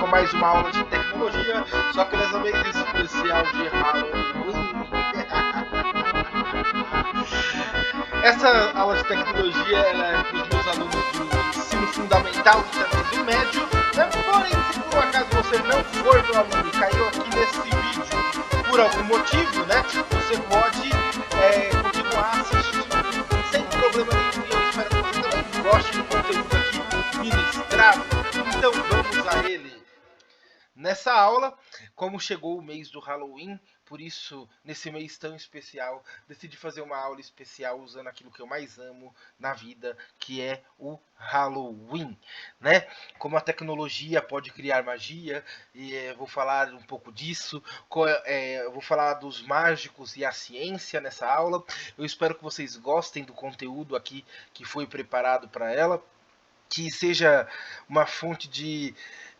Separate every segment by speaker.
Speaker 1: com mais uma aula de tecnologia, só que dessa vez especial de Halloween. Essa aula de tecnologia ela é para os meus alunos do ensino fundamental e também do médio, né? Porém, se por um acaso você não for meu aluno e caiu aqui nesse vídeo por algum motivo, né? Você pode continuar assistindo sem problema nenhum. E eu espero que você também goste do conteúdo aqui ministrado. Então vamos a ele. Nessa aula, como chegou o mês do Halloween, por isso, nesse mês tão especial, decidi fazer uma aula especial usando aquilo que eu mais amo na vida, que é o Halloween, né? Como a tecnologia pode criar magia, e vou falar um pouco disso, vou falar dos mágicos e a ciência nessa aula. Eu espero que vocês gostem do conteúdo aqui que foi preparado para ela, que seja uma fonte de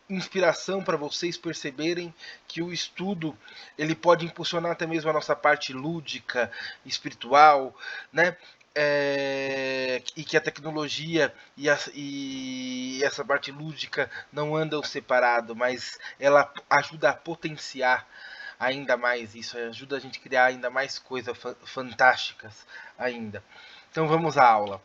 Speaker 1: inspiração para vocês perceberem que o estudo ele pode impulsionar até mesmo a nossa parte lúdica, espiritual, né? E que a tecnologia e essa parte lúdica não andam separado, mas ela ajuda a potenciar ainda mais isso, ajuda a gente a criar ainda mais coisas fantásticas ainda. Então vamos à aula.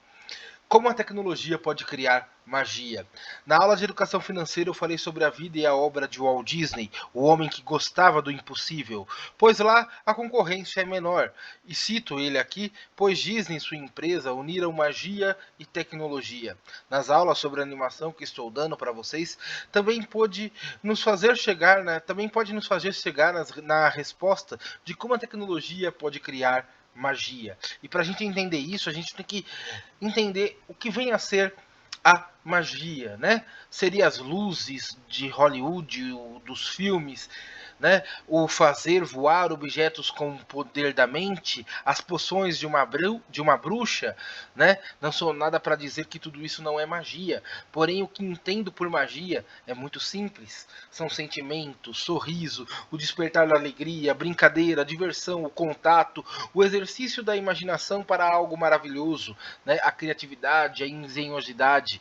Speaker 1: Como a tecnologia pode criar magia? Na aula de educação financeira eu falei sobre a vida e a obra de Walt Disney, o homem que gostava do impossível, pois lá a concorrência é menor. E cito ele aqui, pois Disney e sua empresa uniram magia e tecnologia. Nas aulas sobre animação que estou dando para vocês, também pode nos fazer chegar, na resposta de como a tecnologia pode criar magia. E para a gente entender isso, a gente tem que entender o que vem a ser a magia, né? Seria as luzes de Hollywood, dos filmes, né? O fazer voar objetos com o poder da mente, as poções de uma bruxa, né? Não sou nada para dizer que tudo isso não é magia, porém o que entendo por magia é muito simples. São sentimentos, sorriso, o despertar da alegria, a brincadeira, a diversão, o contato, o exercício da imaginação para algo maravilhoso, né? A criatividade, a engenhosidade,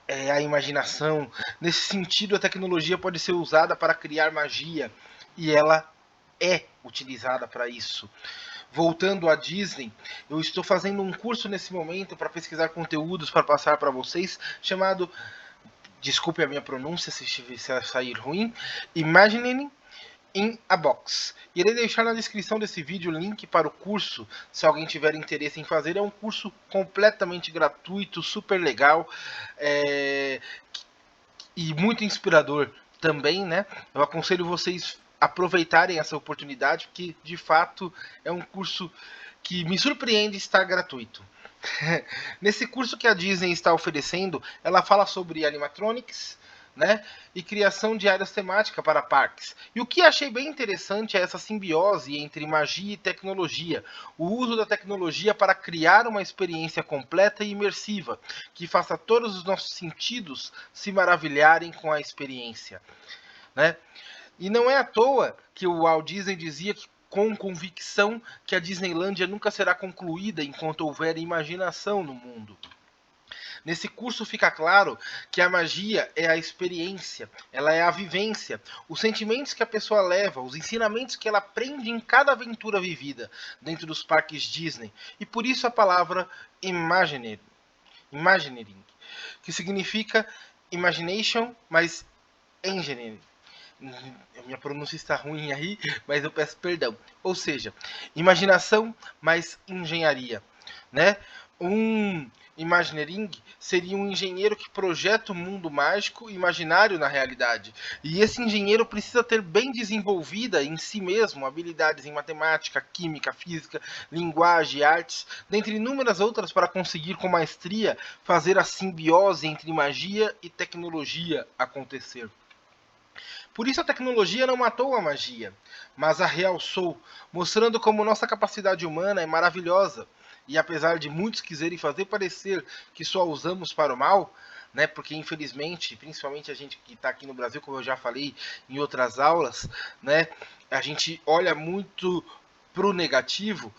Speaker 1: a imaginação. Nesse sentido, a tecnologia pode ser usada para criar magia e ela é utilizada para isso. Voltando à Disney, eu estou fazendo um curso nesse momento para pesquisar conteúdos para passar para vocês, chamado, desculpe a minha pronúncia se sair ruim, Imagineering in a Box. Irei deixar na descrição desse vídeo o link para o curso, se alguém tiver interesse em fazer. É um curso completamente gratuito, super legal, e muito inspirador também, né? Eu aconselho vocês aproveitarem essa oportunidade, porque de fato é um curso que me surpreende estar gratuito. Nesse curso que a Disney está oferecendo, ela fala sobre animatronics, né, e criação de áreas temáticas para parques. E o que achei bem interessante é essa simbiose entre magia e tecnologia, o uso da tecnologia para criar uma experiência completa e imersiva, que faça todos os nossos sentidos se maravilharem com a experiência, né? E não é à toa que o Walt Disney dizia que com convicção que a Disneylândia nunca será concluída enquanto houver imaginação no mundo. Nesse curso fica claro que a magia é a experiência, ela é a vivência, os sentimentos que a pessoa leva, os ensinamentos que ela aprende em cada aventura vivida dentro dos parques Disney. E por isso a palavra Imagineering, que significa imagination, mas engineering. Minha pronúncia está ruim aí, mas eu peço perdão. Ou seja, imaginação mais engenharia, né? Um Imagineering seria um engenheiro que projeta o mundo mágico imaginário na realidade. E esse engenheiro precisa ter bem desenvolvida em si mesmo habilidades em matemática, química, física, linguagem, artes, dentre inúmeras outras, para conseguir com maestria fazer a simbiose entre magia e tecnologia acontecer. Por isso a tecnologia não matou a magia, mas a realçou, mostrando como nossa capacidade humana é maravilhosa. E apesar de muitos quiserem fazer parecer que só usamos para o mal, né, porque infelizmente, principalmente a gente que está aqui no Brasil, como eu já falei em outras aulas, né, a gente olha muito para o negativo,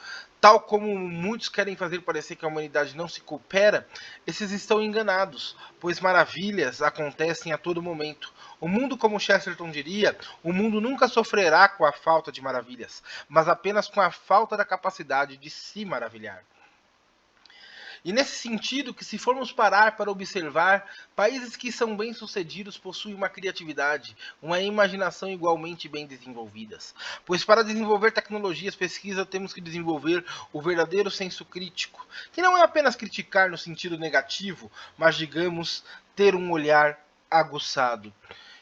Speaker 1: tal como muitos querem fazer parecer que a humanidade não se coopera, esses estão enganados, pois maravilhas acontecem a todo momento. O mundo, como Chesterton diria, o mundo nunca sofrerá com a falta de maravilhas, mas apenas com a falta da capacidade de se maravilhar. E nesse sentido, que se formos parar para observar, países que são bem-sucedidos possuem uma criatividade, uma imaginação igualmente bem desenvolvidas. Pois para desenvolver tecnologias, pesquisa, temos que desenvolver o verdadeiro senso crítico, que não é apenas criticar no sentido negativo, mas, digamos, ter um olhar aguçado.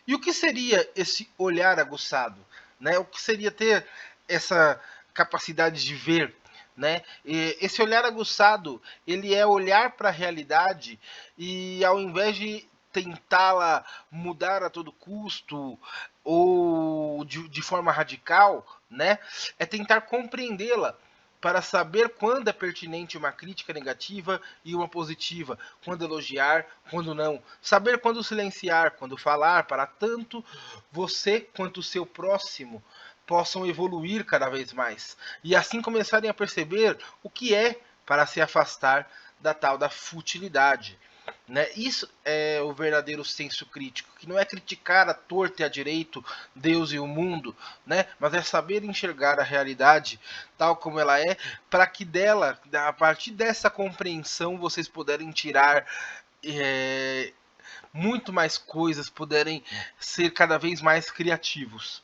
Speaker 1: E o que seria esse olhar aguçado? Né? O que seria ter essa capacidade de ver? Né? E esse olhar aguçado, ele é olhar para a realidade e, ao invés de tentá-la mudar a todo custo ou de forma radical, né, é tentar compreendê-la para saber quando é pertinente uma crítica negativa e uma positiva, quando elogiar, quando não, saber quando silenciar, quando falar, para tanto você quanto o seu próximo possam evoluir cada vez mais e assim começarem a perceber o que é para se afastar da tal da futilidade. Né? Isso é o verdadeiro senso crítico, que não é criticar a torta e a direito Deus e o mundo, né? Mas é saber enxergar a realidade tal como ela é, para que dela, a partir dessa compreensão, vocês puderem tirar muito mais coisas, puderem ser cada vez mais criativos.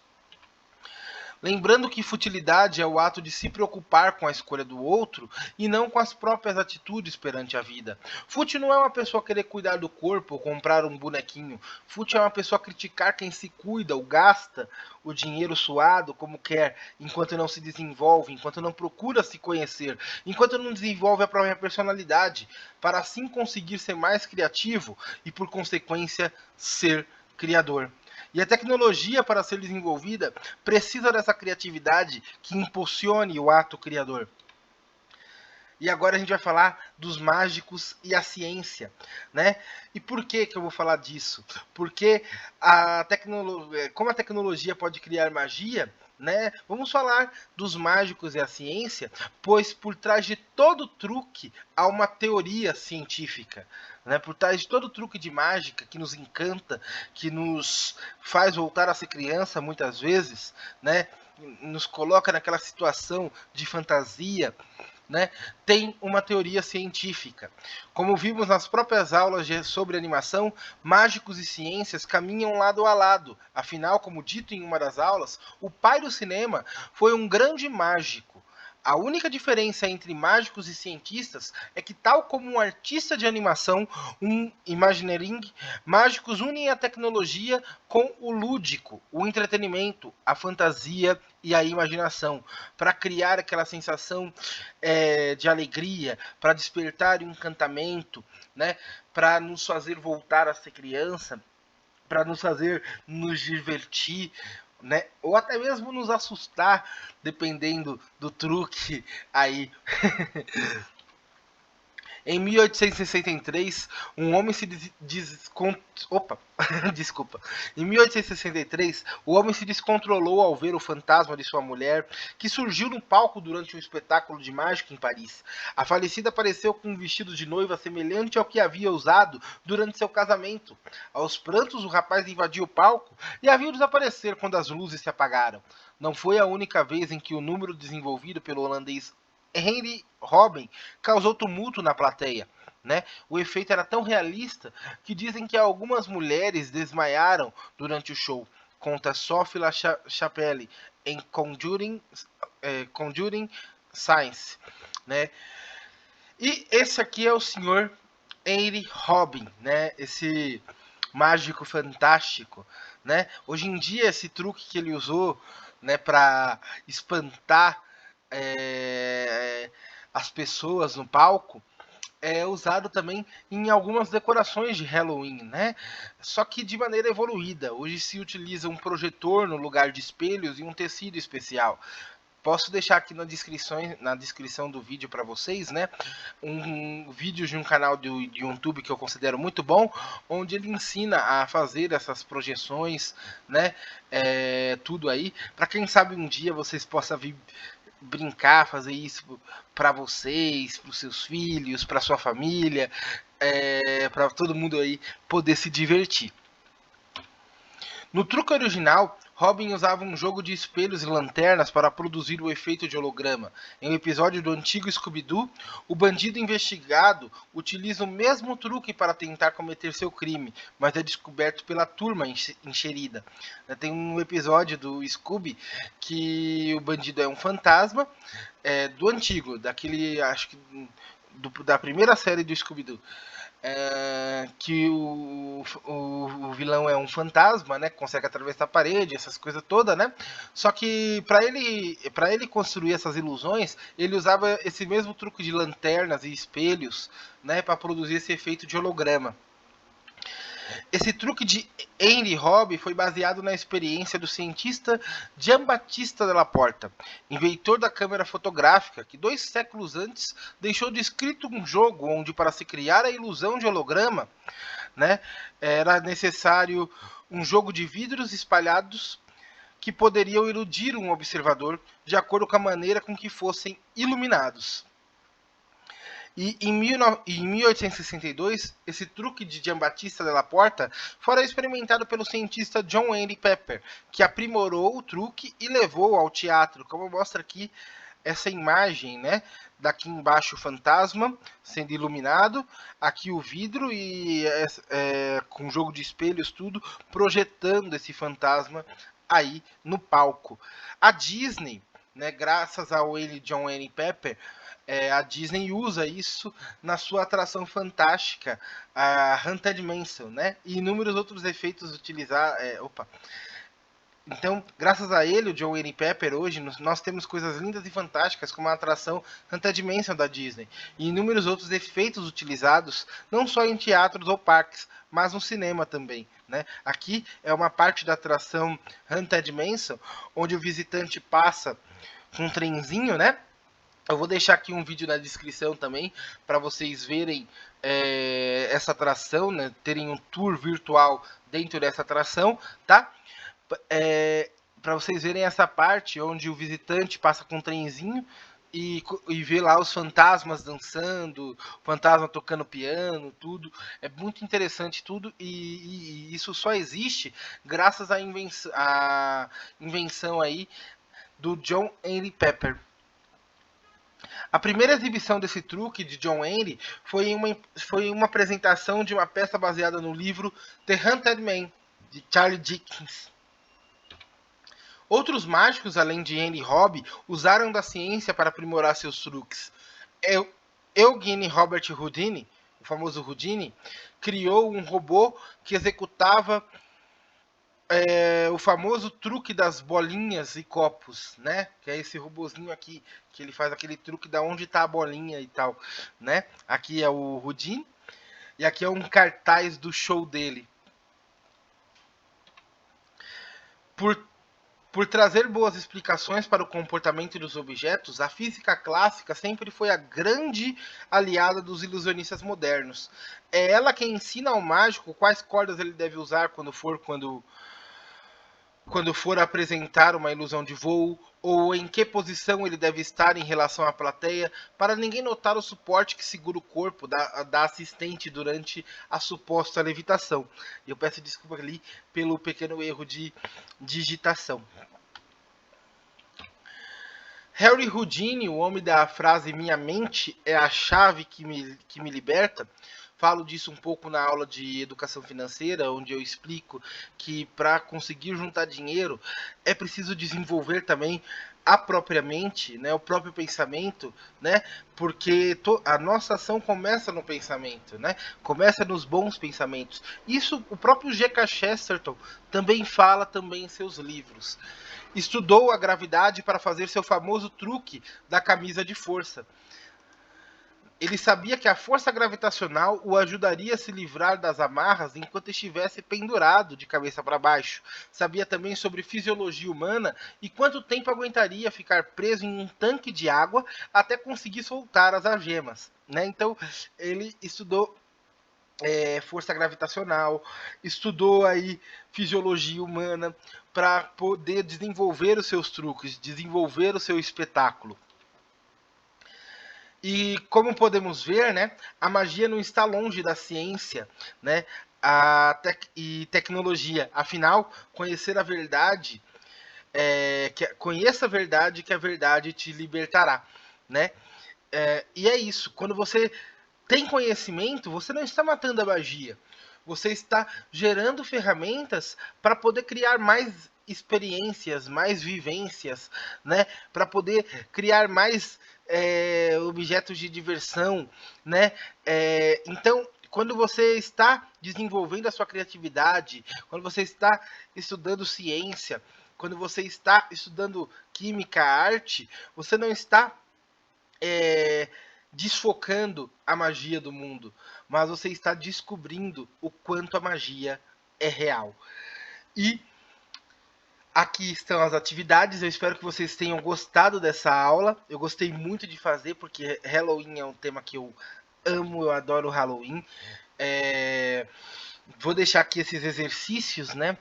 Speaker 1: Lembrando que futilidade é o ato de se preocupar com a escolha do outro e não com as próprias atitudes perante a vida. Fútil não é uma pessoa querer cuidar do corpo ou comprar um bonequinho. Fútil é uma pessoa criticar quem se cuida ou gasta o dinheiro suado como quer, enquanto não se desenvolve, enquanto não procura se conhecer, enquanto não desenvolve a própria personalidade, para assim conseguir ser mais criativo e, por consequência, ser criador. E a tecnologia, para ser desenvolvida, precisa dessa criatividade que impulsione o ato criador. E agora a gente vai falar dos mágicos e a ciência, né? E por que eu vou falar disso? Porque como a tecnologia pode criar magia, né? Vamos falar dos mágicos e a ciência, pois por trás de todo truque há uma teoria científica, né? Por trás de todo truque de mágica que nos encanta, que nos faz voltar a ser criança muitas vezes, né? Nos coloca naquela situação de fantasia, né, tem uma teoria científica. Como vimos nas próprias aulas sobre animação, mágicos e ciências caminham lado a lado. Afinal, como dito em uma das aulas, o pai do cinema foi um grande mágico. A única diferença entre mágicos e cientistas é que, tal como um artista de animação, um Imagineering, mágicos unem a tecnologia com o lúdico, o entretenimento, a fantasia e a imaginação, para criar aquela sensação de alegria, para despertar um encantamento, né? Para nos fazer voltar a ser criança, para nos fazer nos divertir, né? Ou até mesmo nos assustar, dependendo do truque aí. Em 1863, um homem se Desculpa. Em 1863, o homem se descontrolou ao ver o fantasma de sua mulher, que surgiu no palco durante um espetáculo de mágica em Paris. A falecida apareceu com um vestido de noiva semelhante ao que havia usado durante seu casamento. Aos prantos, o rapaz invadiu o palco e a viu desaparecer quando as luzes se apagaram. Não foi a única vez em que o número desenvolvido pelo holandês Henry Robin causou tumulto na plateia. Né? O efeito era tão realista que dizem que algumas mulheres desmaiaram durante o show. Conta Sophie LaChapelle em Conjuring Science. Né? E esse aqui é o senhor Henry Robin, né? Esse mágico fantástico. Né? Hoje em dia, esse truque que ele usou, né, para espantar as pessoas no palco é usado também em algumas decorações de Halloween, né? Só que de maneira evoluída. Hoje se utiliza um projetor no lugar de espelhos e um tecido especial. Posso deixar aqui na descrição do vídeo para vocês, né? Um vídeo de um canal de YouTube que eu considero muito bom, onde ele ensina a fazer essas projeções, né? Tudo aí, para quem sabe um dia vocês possam vir brincar, fazer isso para vocês, para os seus filhos, para sua família, para todo mundo aí poder se divertir. No truque original, Robin usava um jogo de espelhos e lanternas para produzir o efeito de holograma. Em um episódio do antigo Scooby-Doo, o bandido investigado utiliza o mesmo truque para tentar cometer seu crime, mas é descoberto pela turma encherida. Tem um episódio do Scooby que o bandido é um fantasma, do antigo, daquele, acho que da primeira série do Scooby-Doo. Que o vilão é um fantasma, né? Consegue atravessar a parede, essas coisas todas, né? Só que para ele construir essas ilusões, ele usava esse mesmo truque de lanternas e espelhos, né? Para produzir esse efeito de holograma. Esse truque de Henry Hobby foi baseado na experiência do cientista Giambattista della Porta, inventor da câmera fotográfica, que 2 séculos antes deixou descrito um jogo onde, para se criar a ilusão de holograma, né, era necessário um jogo de vidros espalhados que poderiam iludir um observador de acordo com a maneira com que fossem iluminados. E em 1862, esse truque de Giambattista della Porta fora experimentado pelo cientista John Henry Pepper, que aprimorou o truque e levou ao teatro, como mostra aqui essa imagem, né? Daqui embaixo o fantasma sendo iluminado, aqui o vidro e com jogo de espelhos tudo, projetando esse fantasma aí no palco. A Disney, né, graças ao John Henry Pepper, a Disney usa isso na sua atração fantástica, a Haunted Mansion, né? E inúmeros outros efeitos utilizados. Então, graças a ele, o John Henry Pepper, hoje nós temos coisas lindas e fantásticas, como a atração Haunted Mansion da Disney, e inúmeros outros efeitos utilizados, não só em teatros ou parques, mas no cinema também, né? Aqui é uma parte da atração Haunted Mansion, onde o visitante passa com um trenzinho, né? Eu vou deixar aqui um vídeo na descrição também para vocês verem essa atração, né? Terem um tour virtual dentro dessa atração, tá? Para vocês verem essa parte onde o visitante passa com um trenzinho e vê lá os fantasmas dançando, fantasma tocando piano, tudo. É muito interessante tudo e isso só existe graças à invenção aí do John Henry Pepper. A primeira exibição desse truque de John Henry foi uma apresentação de uma peça baseada no livro The Haunted Man, de Charles Dickens. Outros mágicos, além de Henry Hobby, usaram da ciência para aprimorar seus truques. Eugene Robert Houdini, o famoso Houdini, criou um robô que executava o famoso truque das bolinhas e copos, né? Que é esse robozinho aqui, que ele faz aquele truque da onde está a bolinha e tal, né? Aqui é o Houdini e aqui é um cartaz do show dele. Por trazer boas explicações para o comportamento dos objetos, a física clássica sempre foi a grande aliada dos ilusionistas modernos. É ela quem ensina ao mágico quais cordas ele deve usar quando for apresentar uma ilusão de voo, ou em que posição ele deve estar em relação à plateia, para ninguém notar o suporte que segura o corpo da assistente durante a suposta levitação. Eu peço desculpa ali pelo pequeno erro de digitação. Harry Houdini, o homem da frase "minha mente é a chave que me liberta", falo disso um pouco na aula de educação financeira, onde eu explico que para conseguir juntar dinheiro é preciso desenvolver também a própria mente, né, o próprio pensamento, né, porque a nossa ação começa no pensamento, né, começa nos bons pensamentos. Isso o próprio G.K. Chesterton também fala também em seus livros. Estudou a gravidade para fazer seu famoso truque da camisa de força. Ele sabia que a força gravitacional o ajudaria a se livrar das amarras enquanto estivesse pendurado de cabeça para baixo. Sabia também sobre fisiologia humana e quanto tempo aguentaria ficar preso em um tanque de água até conseguir soltar as algemas, né? Então, ele estudou força gravitacional, estudou aí fisiologia humana para poder desenvolver os seus truques, desenvolver o seu espetáculo. E como podemos ver, né, a magia não está longe da ciência, né, e tecnologia. Afinal, conhecer a verdade, conheça a verdade, que a verdade te libertará, né? E é isso. Quando você tem conhecimento, você não está matando a magia. Você está gerando ferramentas para poder criar mais experiências, mais vivências, né? Para poder criar mais objetos de diversão, né? Então, quando você está desenvolvendo a sua criatividade, quando você está estudando ciência, quando você está estudando química, arte, você não está desfocando a magia do mundo, mas você está descobrindo o quanto a magia é real. E aqui estão as atividades, eu espero que vocês tenham gostado dessa aula. Eu gostei muito de fazer, porque Halloween é um tema que eu amo, eu adoro Halloween. Vou deixar aqui esses exercícios, né,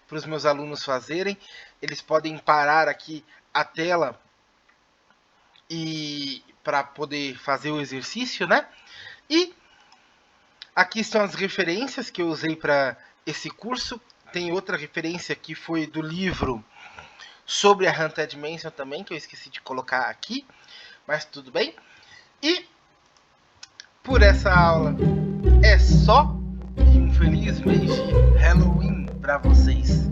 Speaker 1: para os meus alunos fazerem. Eles podem parar aqui a tela e para poder fazer o exercício, né? E aqui estão as referências que eu usei para esse curso. Tem outra referência que foi do livro sobre a Haunted Mansion também, que eu esqueci de colocar aqui, mas tudo bem. E por essa aula é só, e um feliz mês de Halloween para vocês.